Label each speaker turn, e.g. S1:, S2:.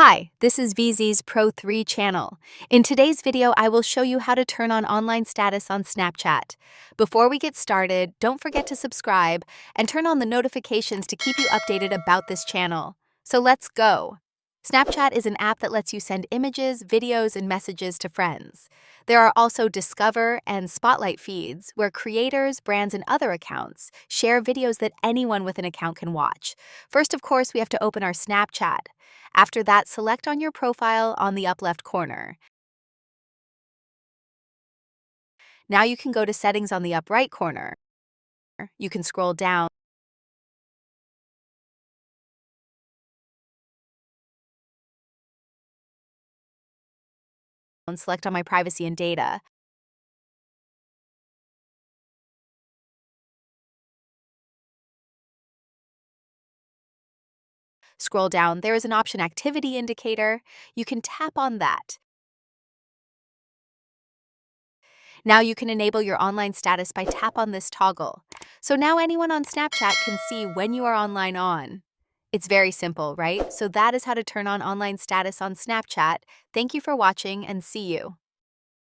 S1: Hi, this is VZ's Pro 3 channel. In today's video, I will show you how to turn on online status on Snapchat. Before we get started, don't forget to subscribe and turn on the notifications to keep you updated about this channel. So let's go. Snapchat is an app that lets you send images, videos, and messages to friends. There are also Discover and Spotlight feeds, where creators, brands, and other accounts share videos that anyone with an account can watch. First, of course, we have to open our Snapchat. After that, select on your profile on the up left corner. Now you can go to Settings on the up right corner. You can scroll down and select on My Privacy and Data. Scroll down, there is an option Activity Indicator. You can tap on that. Now you can enable your online status by tap on this toggle. So now anyone on Snapchat can see when you are online on. It's very simple, right? So that is how to turn on online status on Snapchat. Thank you for watching and see you.